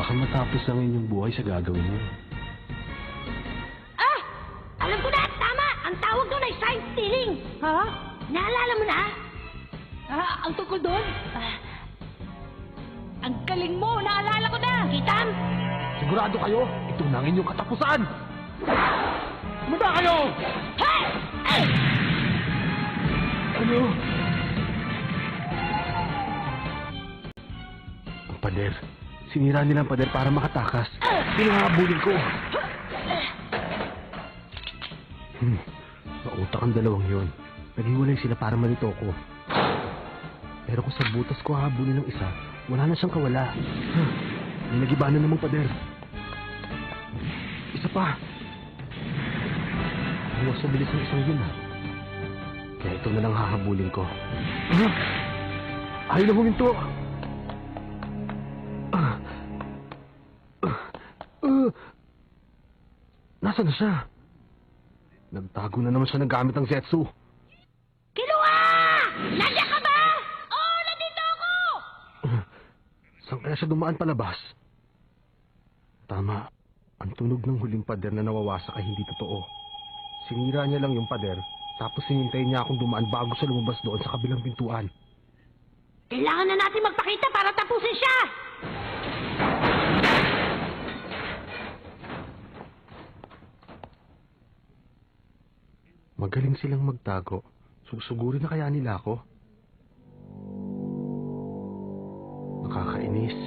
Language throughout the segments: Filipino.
Baka matapos ang inyong buhay sa gagawin mo. Ah! Alam ko na! Tama! Ang tawag doon ay sign stealing! Ha? Naalala mo na? Ang tungkol doon? Ang galing mo! Naalala ko na! Kitam! Sigurado kayo, ito na ang inyong katapusan! Muna kayo! Hey! Ay! Ano? Ang pader. Sinira nila ang pader para makatakas. Pinangabulin ko. Mautak ang dalawang yon. Naghiwalay sila para malito ko. Pero kung sa butas ko hahabulin ng isa, wala na siyang kawala. May nagiba na namang pader. Isa pa. Huwag sa bilis ng isang yun Kaya ito na lang hahabulin ko. Ayaw na huminto! Nasaan na siya? Nagtago na naman siya ng gamit ng Zetsu. Kiluwa! Nandiyan ka ba? Oo, nandito ako! Saan kaya siya dumaan palabas? Tama. Ang tunog ng huling pader na nawawasak ay hindi totoo. Sinira niya lang yung pader, tapos hinintayin niya akong dumaan bago siya lumabas doon sa kabilang pintuan. Kailangan na natin magpakita para tapusin siya! Magaling silang magtago. Susugurin na kaya nila ako? Nakakainis.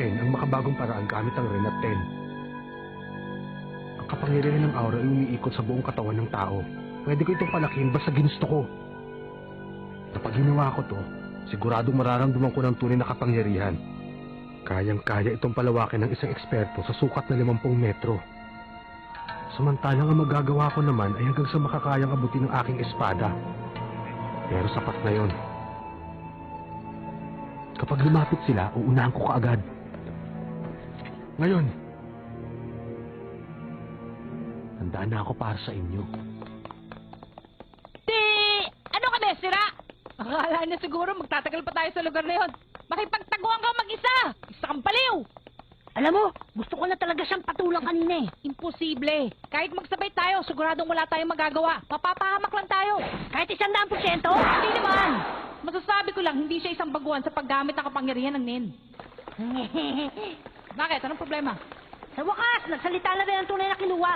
Ang makabagong paraan gamit ang Ren at Ten. Ang kapangyarihan ng aura ay umiikot sa buong katawan ng tao. Pwede ko itong palakihin basta ginusto ko. Kapag ginawa ko to, siguradong mararamdaman ko ng tunay na kapangyarihan. Kayang-kaya itong palawakin ng isang eksperto sa sukat na 50 metro. Samantalang ang magagawa ko naman ay hanggang sa makakayang abutin ng aking espada. Pero sapat na yon. Kapag lumapit sila, uunahan ko kaagad. Ngayon, handaan na ako para sa inyo. Ano ka, Sira? Akala niya siguro magtatagal pa tayo sa lugar na yon. Makipagtaguan ka mag-isa! Isa kang baliw! Alam mo, gusto ko na talaga siyang patulang kanina eh. Imposible. Kahit magsabay tayo, siguradong wala tayong magagawa. Mapapahamak lang tayo. Kahit 100%? Hindi naman. Masasabi ko lang, hindi siya isang baguhan sa paggamit ng kapangyarihan ng Nen. Bakit? Anong problema? Sa wakas, nagsalita na rin ang tunay na Kiluwa.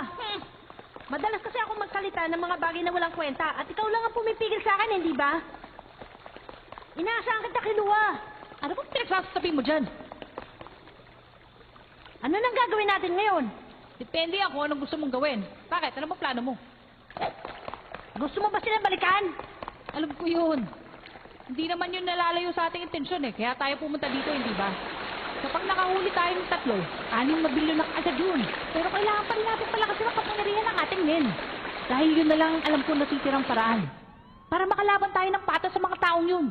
Madalas kasi ako magsalita ng mga bagay na walang kwenta at ikaw lang ang pumipigil sa akin, hindi ba? Inaasahan kita, Kiluwa. Ano bang pinagsasabi mo dyan? Ano nang gagawin natin ngayon? Depende ako anong gusto mong gawin. Bakit? Ano bang plano mo? Gusto mo ba silang balikan? Alam ko yun. Hindi naman yun nalalayo sa ating intensyon eh. Kaya tayo pumunta dito, hindi ba? Kapag nakahuli tayo ng 3, 6 na bilyon na agad yun. Pero kailangan pa rin natin palakasin ang kapangyarihan ng ating Nen. Dahil yun na lang ang alam ko natitirang paraan. Para makalaban tayo ng patas sa mga taong yun.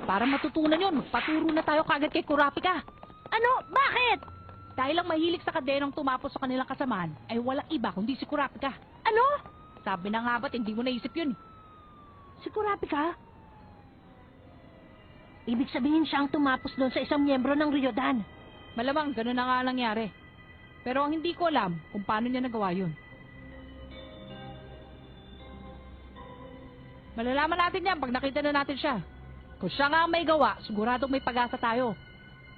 Para matutunan yun, magpaturo na tayo kagad kay Kurapika. Ano? Bakit? Dahil ang mahilig sa kadenong tumapos sa kanilang kasamaan ay walang iba kundi si Kurapika. Ano? Sabi na nga ba't hindi mo naisip yun? Si Kurapika? Ibig sabihin siya ang tumapos doon sa isang miyembro ng Ryodan. Malamang ganun na nga nangyari. Pero ang hindi ko alam kung paano niya nagawa yun. Malalaman natin yan pag nakita na natin siya. Kung siya nga ang may gawa, siguradong may pag-asa tayo.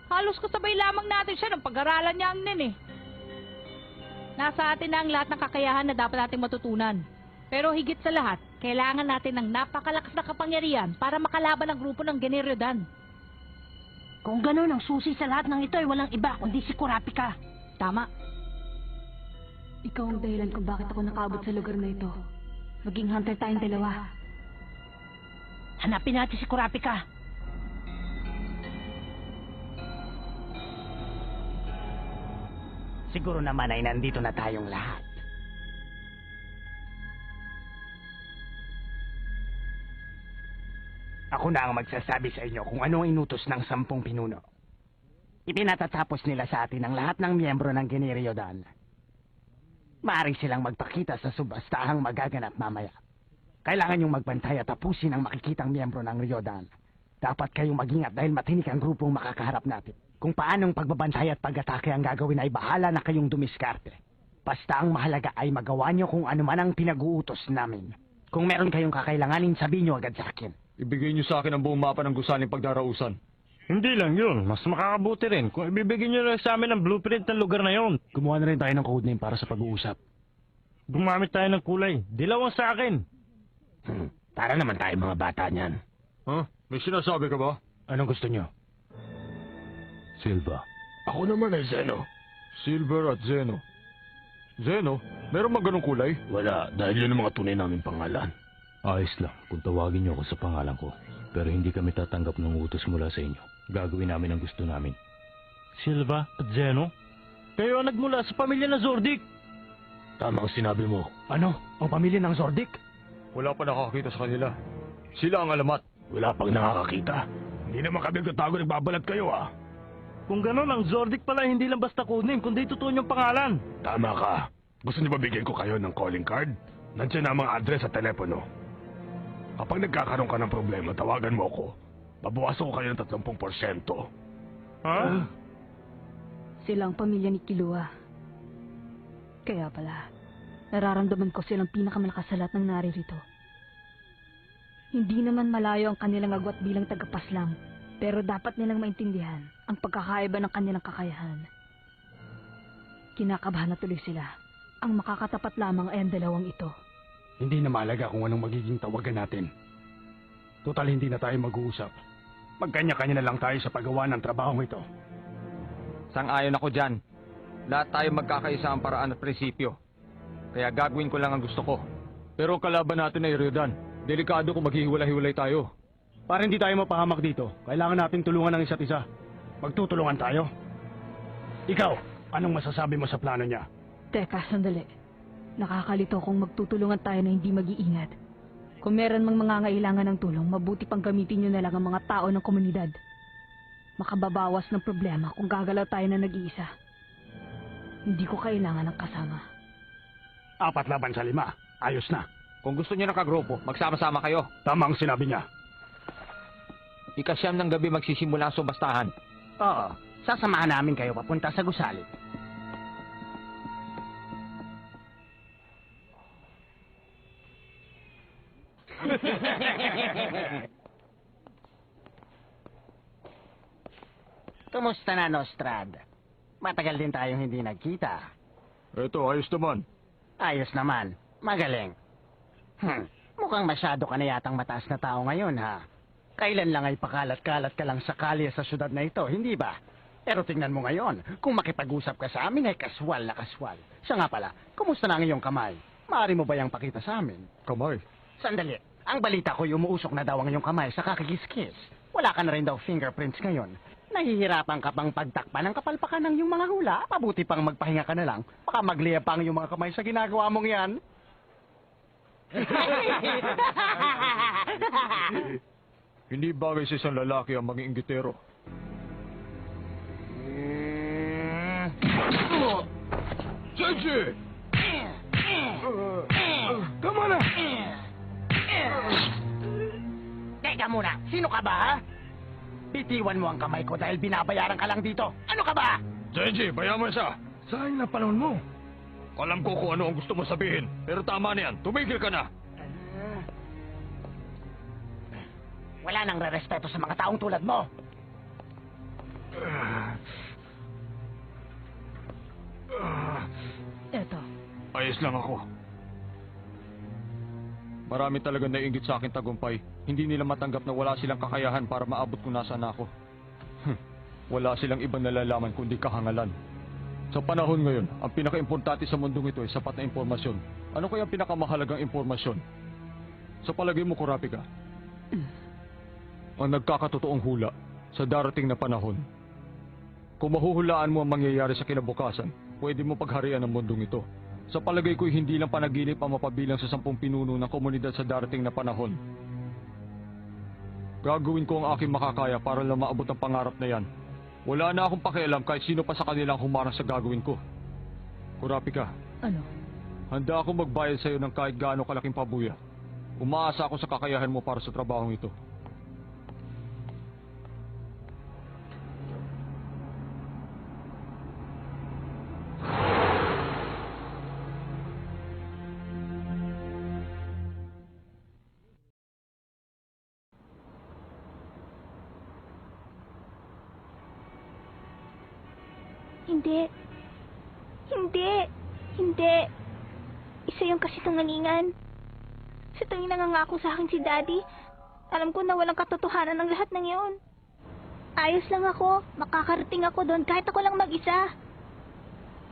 Halos kasabay lamang natin siya ng pag-aralan niya ang Nen eh. Nasa atin na ang lahat ng kakayahan na dapat nating matutunan. Pero higit sa lahat, kailangan natin ng napakalakas na kapangyarihan para makalaban ang grupo ng Geniryodan. Kung gano'n ang susi sa lahat ng ito ay walang iba kundi si Kurapika. Tama. Ikaw ang dahilan kung bakit ako nakaabot sa lugar na ito. Maging hunter tayong dalawa. Hanapin natin si Kurapika. Siguro naman ay nandito na tayong lahat. Ako na ang magsasabi sa inyo kung ano ang inutos ng 10 pinuno. Ipinatatapos nila sa atin ang lahat ng miyembro ng Geniryodan. Maaari silang magpakita sa subastahang magaganap mamaya. Kailangan yung magbantay at tapusin ang makikitang miyembro ng Ryodan Dapat kayong mag-ingat dahil matinik ang grupong makakaharap natin. Kung paanong pagbabantay at pag-atake ang gagawin ay bahala na kayong dumiskarte. Basta ang mahalaga ay magawa nyo kung ano man ang pinag-uutos namin. Kung meron kayong kakailanganin, sabihin nyo agad sa akin. Ibigay niyo sa akin ang buong mapa ng gusaling pagdarausan. Hindi lang yun. Mas makakabuti rin kung ibibigay nyo lang sa amin ang blueprint ng lugar na yon. Gumawa na rin tayo ng codename para sa pag-uusap. Gumamit tayo ng kulay. Dilaw ang sa akin. Para naman tayo mga bata niyan. Ha? May sinasabi ka ba? Anong gusto nyo? Silva. Ako naman ay Zeno. Silver at Zeno. Zeno? Meron ba ganong kulay? Wala, dahil yun ang mga tunay namin pangalan. Ayos lang kung tawagin niyo ako sa pangalan ko. Pero hindi kami tatanggap ng utos mula sa inyo. Gagawin namin ang gusto namin. Silva at Zeno? Kayo ang nagmula sa pamilya na Zordik. Tama ang sinabi mo. Ano? Ang pamilya ng Zordik? Wala pa nakakakita sa kanila. Sila ang alamat. Wala pang nakakakita. Hindi naman kami gatago nagbabalat kayo ah. Kung gano'n, ang Zordik pala hindi lang basta codename, kundi totoo niyong pangalan. Tama ka. Gusto niyo ba bigyan ko kayo ng calling card? Nandiyan na ang mga address at telepono. Kapag nagkakaroon ka ng problema, tawagan mo ako. Babawasan ko kayo ng 30%. Ha? Silang pamilya ni Kilua. Kaya pala, nararamdaman ko silang pinakamalakas sa lahat ng naririto. Hindi naman malayo ang kanilang agwat bilang tagapaslang, pero dapat nilang maintindihan ang pagkakaiba ng kanilang kakayahan. Kinakabahan na tuloy sila. Ang makakatapat lamang ay ang dalawang ito. Hindi na mahalaga kung anong magiging tawagan natin. Total, hindi na tayo mag-uusap. Magkanya-kanya na lang tayo sa paggawa ng trabahong ito. Sang-ayon ako dyan. Lahat tayo magkakaisa ang paraan at prinsipyo. Kaya gagawin ko lang ang gusto ko. Pero ang kalaban natin ay Ryodan. Delikado kung maghihiwalay-hiwalay tayo. Para hindi tayo mapahamak dito, kailangan natin tulungan ng isa't isa. Magtutulungan tayo. Ikaw, anong masasabi mo sa plano niya? Teka, sandali. Nakakalito kung magtutulungan tayo na hindi mag-iingat. Kung meron mang mangangailangan ng tulong, mabuti pang gamitin nyo na lang ang mga tao ng komunidad. Makababawas ng problema kung gagalaw tayo na nag-iisa. Hindi ko kailangan ng kasama. 4 laban sa 5. Ayos na. Kung gusto niyo ng kagrupo, magsama-sama kayo. Tama ang sinabi niya. Ika-9 ng gabi magsisimula ang subastahan. Oo. Sasamahan namin kayo papunta sa gusali. Kumusta na, Nostrad? Matagal din tayong hindi nagkita. Eto, ayos naman. Ayos naman. Magaling. Mukhang masyado ka na yatang mataas na tao ngayon, ha? Kailan lang ay pakalat-kalat ka lang sa kalye sa syudad na ito, hindi ba? Pero tingnan mo ngayon, kung makipag-usap ka sa amin ay kaswal na kaswal. Siya nga pala, kumusta na ang iyong kamay? Maaari mo ba yung pakita sa amin? Kamay. Sandali, ang balita ko umuusok na daw ang iyong kamay sa kakikiskis. Wala ka na rin daw fingerprints ngayon. Nahihirapan ka bang pagtakpan ng kapalpakan ng iyong mga hula? Mabuti pang magpahinga ka na lang. Baka magliya pa ang iyong mga kamay sa ginagawa mong yan. Hindi bagay sa isang lalaki ang maging inggitero. Sensi! Tama na! Teka muna, sino ka ba, ha? Bitiwan mo ang kamay ko dahil binabayaran ka lang dito. Ano ka ba? Sensi, bayaman siya! Sayang na panahon mo. Alam ko kung ano ang gusto mo sabihin. Pero tama na yan. Tumigil ka na. Wala nang re-respeto sa mga taong tulad mo. Eto, Ayos lang ako. Marami talaga naiinggit sa akin tagumpay. Hindi nila matanggap na wala silang kakayahan para maabot kung nasaan ako. Wala silang ibang nalalaman kundi kahangalan. Sa panahon ngayon, ang pinaka-importante sa mundong ito ay sapat na impormasyon. Ano kaya ang pinakamahalagang impormasyon? Sa palagay mo, Kurapika, ang nagkakatotoong hula sa darating na panahon. Kung mahuhulaan mo ang mangyayari sa kinabukasan, pwede mo pagharian ang mundong ito. Sa palagay ko'y hindi lang panaginip ang mapabilang sa 10 pinuno ng komunidad sa darating na panahon. Gagawin ko ang aking makakaya para lang maabot ang pangarap na yan. Wala na akong pakialam kahit sino pa sa kanilang humarang sa gagawin ko. Kurapika, ano? handa akong magbayad sa iyo ng kahit gaano kalaking pabuya. Umaasa ako sa kakayahan mo para sa trabahong ito. Hindi. Hindi. Hindi. Isa yung kasi tungalingan. Sa tuwing nangangako sa akin si Daddy, alam ko na walang katotohanan ng lahat ng iyon. Ayos lang ako. Makakarating ako doon kahit ako lang mag-isa.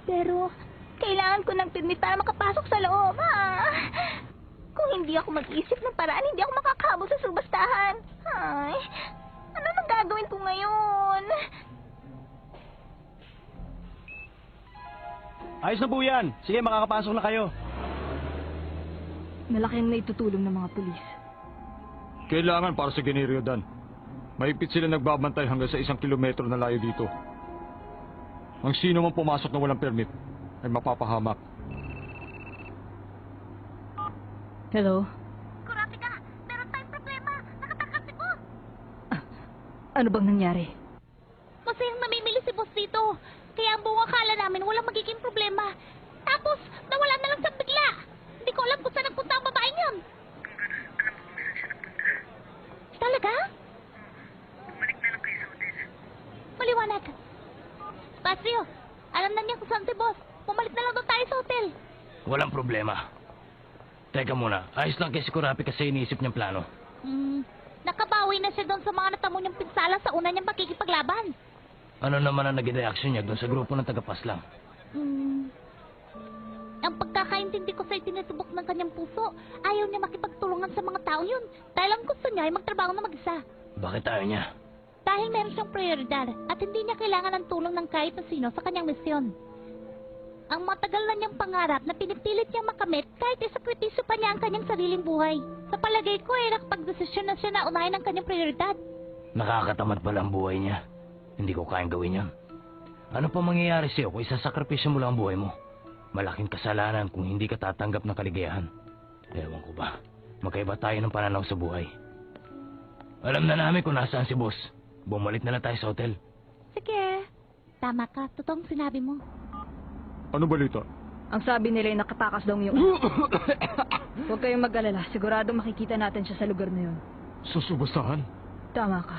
Pero, kailangan ko ng permit para makapasok sa loob. Kung hindi ako mag-isip ng paraan, hindi ako makakabot sa subastahan. Ay, ano nang gagawin ko ngayon? Ayos na po yan. Sige, makakapasok na kayo. Malaki ang naitutulong ng mga pulis. Kailangan para sa Generio Dan. Mahigpit sila nagbabantay hanggang sa 1 kilometro na layo dito. Ang sino man pumasok na walang permit ay mapapahamak. Hello? Kurapika, meron tayong problema. Nakatakas si Boss. Ano bang nangyari? Kasi yung namimili si Boss dito. Kaya ang buong akala namin walang magiging problema. Tapos, nawala na lang sa bigla. Hindi ko alam kung saan nagpunta ang babaeng yun. Talaga? Bumalik na lang kayo sa hotel. Maliwanag. Pasio, alam na niya kung saan si Boss. Bumalik na lang doon tayo sa hotel. Walang problema. Teka muna, ayos lang kay si Kurapi kasi iniisip niyang plano. Nakabawi na siya doon sa mga natamo niyang pinsala sa una niyang pakikipaglaban. Ano naman ang naging reaksyon niya doon sa grupo ng tagapaslang? Ang pagkakaintindi ko sa itinutubok ng kanyang puso, ayaw niya makipagtulungan sa mga tao yun. Dahil ang gusto niya ay magtrabaho na mag-isa. Bakit ayaw niya? Dahil meron siyang prioridad at hindi niya kailangan ng tulong ng kahit na sino sa kanyang misyon. Ang matagal na niyang pangarap na pinipilit niyang makamit kahit isakripisyo pa niya ang kanyang sariling buhay. Sa palagay ko ay nakapagdesisyon na siya na unahin ang kanyang prioridad. Nakakatamad pala ang buhay niya. Hindi ko kayang gawin yan. Ano pa mangyayari sa'yo kung isasakripisyo mo lang ang buhay mo? Malaking kasalanan kung hindi ka tatanggap ng kaligayahan. Ewan ko ba, magkaiba tayo ng pananaw sa buhay. Alam na namin kung nasaan si boss. Bumalik na lang tayo sa hotel. Sige. Tama ka. Totoong sinabi mo. Ano balita? Ang sabi nila ay nakatakas daw yung... Huwag kayong mag-alala. Sigurado makikita natin siya sa lugar na yun. Susubastahan? Tama ka.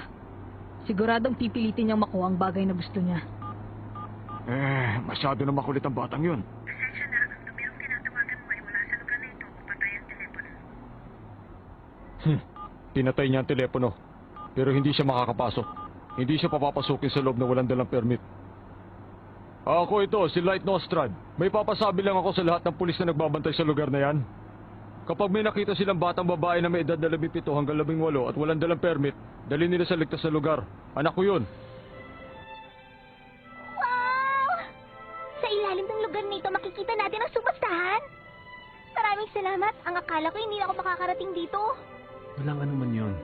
Siguradong pipilitin niyang makuha ang bagay na gusto niya. Masyado na makulit ang batang yun. Pinatay niya ang telepono. Pero hindi siya makakapasok. Hindi siya papapasukin sa loob na walang dalang permit. Ako ito, si Light Nostrad. May papasabi lang ako sa lahat ng pulis na nagbabantay sa lugar na yan. Kapag may nakita silang batang babae na may edad na 17 hanggang 18 at walang dalang permit, dalhin nila sa ligtas na lugar. Anak ko yun. Wow! Sa ilalim ng lugar nito makikita natin ang subastahan. Maraming salamat. Ang akala ko hindi na ako makakarating dito. Walang ano man yun.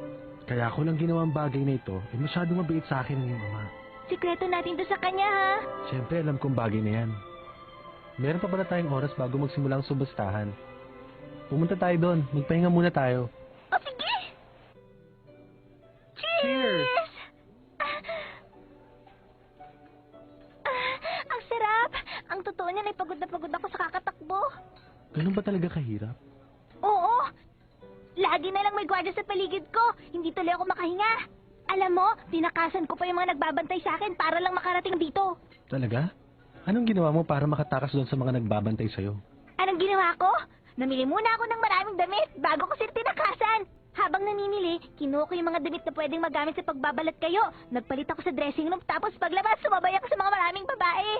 Kaya ako lang ginawa ang bagay na ito, masyadong mabait sa akin ng iyong ama. Sikreto natin to sa kanya, ha? Siyempre, alam kong bagay na yan. Meron pa pala tayong oras bago magsimula ang subastahan. Pumunta tayo doon. Magpahinga muna tayo. O, sige! Cheers! Ang sarap! Ang totoo niyan ay pagod na pagod ako sa kakatakbo. Ganun ba talaga kahirap? Oo! Lagi na lang may gwardiya sa paligid ko. Hindi tuloy ako makahinga. Alam mo, tinakasan ko pa yung mga nagbabantay sa akin para lang makarating dito. Talaga? Anong ginawa mo para makatakas doon sa mga nagbabantay sa'yo? Anong ginawa ko? Namili muna ako ng maraming damit bago ko sila tinakasan. Habang namimili, kinuha ko yung mga damit na pwedeng magamit sa pagbabalat kayo. Nagpalit ako sa dressing room tapos paglabas, sumabay ako sa mga maraming babae.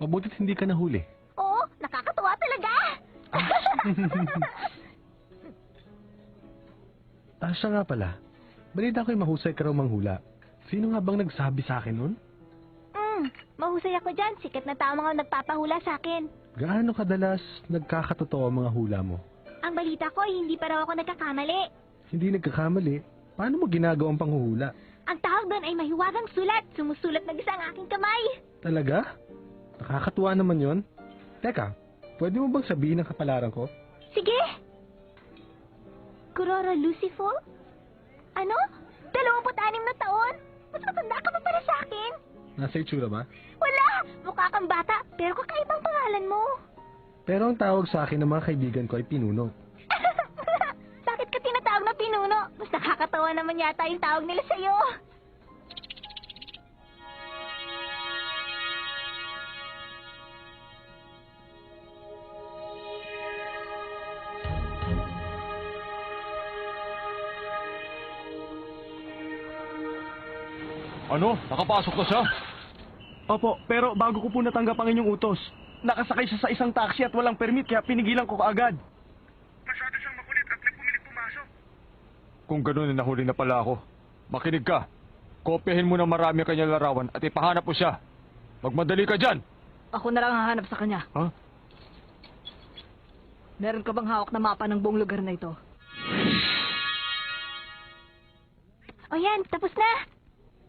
Mabutit hindi ka nahuli. Oo, nakakatuwa talaga. Siya nga pala. Balita ko'y mahusay ka raw manghula. Sino nga bang nagsabi sa akin nun? Mahusay ako dyan. Sikat na tao mga nagpapahula sa akin. Gaano kadalas nagkakatotoo ang mga hula mo? Ang balita ko, hindi pa raw ako nagkakamali. Hindi nagkakamali. Paano mo ginagawa ang panghuhula? Ang tawag doon ay mahiwagang sulat. Sumusulat na isa ang aking kamay. Talaga? Nakakatuwa naman yon. Teka, pwede mo bang sabihin ang kapalaran ko? Sige. Kurora Lucifer? Ano? 26 na taon? Mas matanda ka pa para sa akin? Nasa itsura ba? Wala! Mukha kang bata, pero kakaibang pangalan mo. Pero ang tawag sa akin ng mga kaibigan ko ay Pinuno. Bakit ka tinatawag na Pinuno? Mas nakakatawa naman yata yung tawag nila sa'yo. Ano? Nakapasok na siya? Opo, pero bago ko po natanggap ang inyong utos. Nakasakay siya sa isang taxi at walang permit kaya pinigilan ko kaagad. Kung gano'n, nahuli na pala ako. Makinig ka. Kopyahin mo ng marami ang kanyang larawan at ipahanap mo siya. Magmadali ka dyan! Ako na lang hahanap sa kanya. Ha? Meron ka bang hawak na mapa ng buong lugar na ito? O yan, tapos na.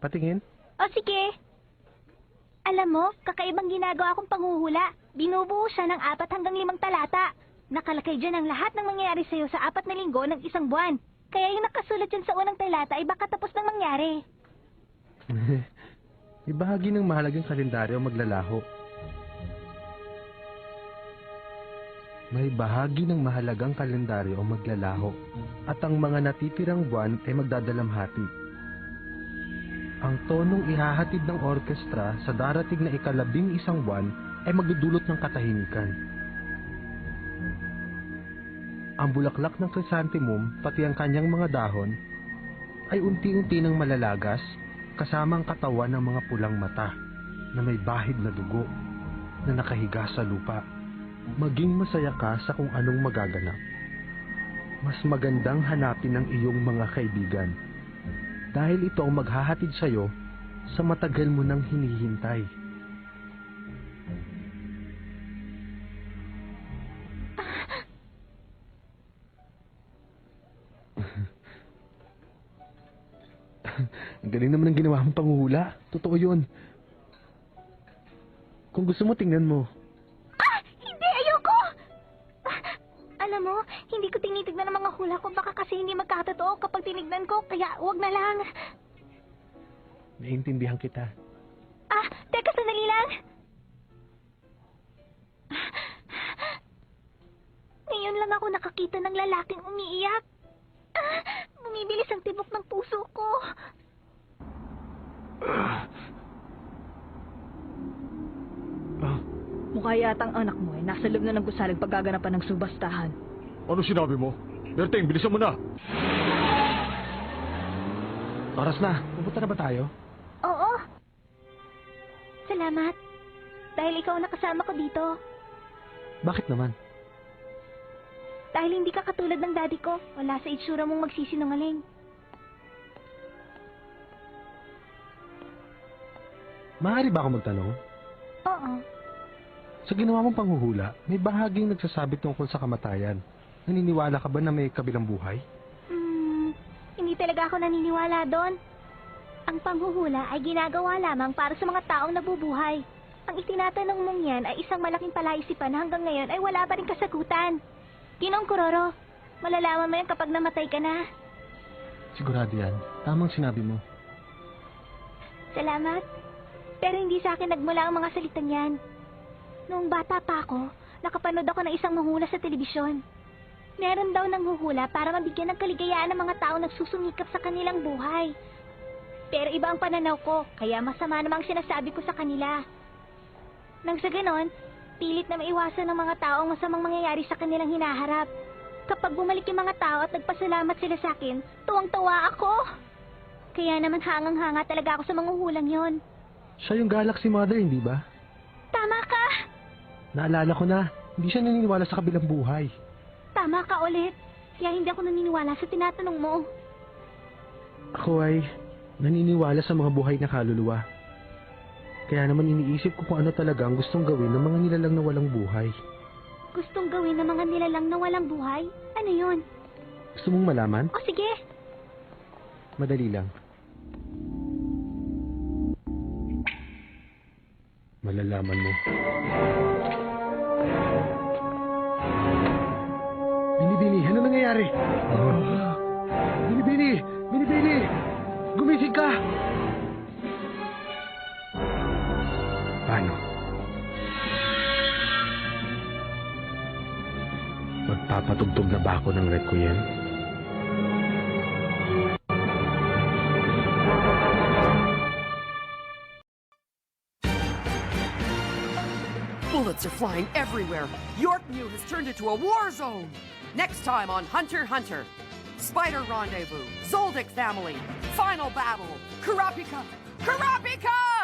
Patingin? O sige. Alam mo, kakaibang ginagawa kong panghuhula. Binubuo siya ng 4 hanggang 5 talata. Nakalakay dyan ang lahat ng mangyayari sa'yo sa 4 na linggo ng 1 buwan. Kaya yung nakasulat dyan sa unang talata ay baka tapos nang mangyari. May bahagi ng mahalagang kalendaryo ang maglalaho. May bahagi ng mahalagang kalendaryo ang maglalaho at ang mga natitirang buwan ay magdadalamhati. Ang tonong ihahatid ng orkestra sa darating na 11 buwan ay magdudulot ng katahimikan. Ang bulaklak ng chrysanthemum pati ang kanyang mga dahon ay unti-unti nang malalagas kasama ang katawan ng mga pulang mata na may bahid na dugo na nakahiga sa lupa. Maging masaya ka sa kung anong magaganap. Mas magandang hanapin ang iyong mga kaibigan dahil ito ang maghahatid sa iyo sa matagal mo nang hinihintay. Ang galing naman ng ginawa mong panghuhula. Totoo yun. Kung gusto mo, tingnan mo. Hindi, ayoko! Alam mo, hindi ko tinitignan ang mga hula ko. Baka kasi hindi magkatotoo kapag tinignan ko. Kaya wag na lang. Naiintindihan kita. Teka, sandali lang. Ngayon lang ako nakakita ng lalaking umiiyak. Bumibilis ang tibok ng puso ko. Mukha yatang anak mo ay nasa loob na ng gusaling paggaganapan ng subastahan. Ano sinabi mo? Berting, bilisan mo na! Oras na. Pupunta na ba tayo? Oo. Salamat. Dahil ikaw nakasama ko dito. Bakit naman? Dahil hindi ka katulad ng daddy ko. Wala sa itsura mong magsisinungaling. Maaari ba ako magtanong? Oo. Sa ginawa mong panghuhula, may bahaging nagsasabi tungkol sa kamatayan. Naniniwala ka ba na may kabilang buhay? Hindi talaga ako naniniwala doon. Ang panghuhula ay ginagawa lamang para sa mga taong nabubuhay. Ang itinatanong mong yan ay isang malaking palaisipan na hanggang ngayon ay wala pa rin kasagutan. Ginong Kuroro, malalaman mo yan kapag namatay ka na. Sigurado yan. Tamang sinabi mo. Salamat. Pero hindi sa akin nagmula ang mga salitang yan. Noong bata pa ako, nakapanood ako ng isang manghuhula sa telebisyon. Meron daw ng huhula para mabigyan ng kaligayaan ng mga tao nagsusumikap sa kanilang buhay. Pero iba ang pananaw ko, kaya masama namang sinasabi ko sa kanila. Nang sa ganon, pilit na maiwasan ng mga tao ang masamang mangyayari sa kanilang hinaharap. Kapag bumalik yung mga tao at nagpasalamat sila sa akin, tuwang-tuwa ako. Kaya naman hangang-hanga talaga ako sa mga hulang yon. Siya yung Galaxy Mother, hindi ba? Tama ka! Naalala ko na. Hindi siya naniniwala sa kabilang buhay. Tama ka ulit. Kaya hindi ako naniniwala sa tinatanong mo. Ako ay naniniwala sa mga buhay na kaluluwa. Kaya naman iniisip ko kung ano talaga ang gustong gawin ng mga nilalang na walang buhay. Gustong gawin ng mga nilalang na walang buhay? Ano yun? Gusto mong malaman? O sige. Madali lang. Malalaman mo. Binibini, ano nangyayari? Binibini! Binibini! Gumising ka! Paano? Magpapatugtog na ba ako ng requiem? Bullets are flying everywhere. Yorkview has turned into a war zone. Next time on Hunter x Hunter. Spider Rendezvous, Zoldyck Family, Final Battle, Kurapika. Kurapika!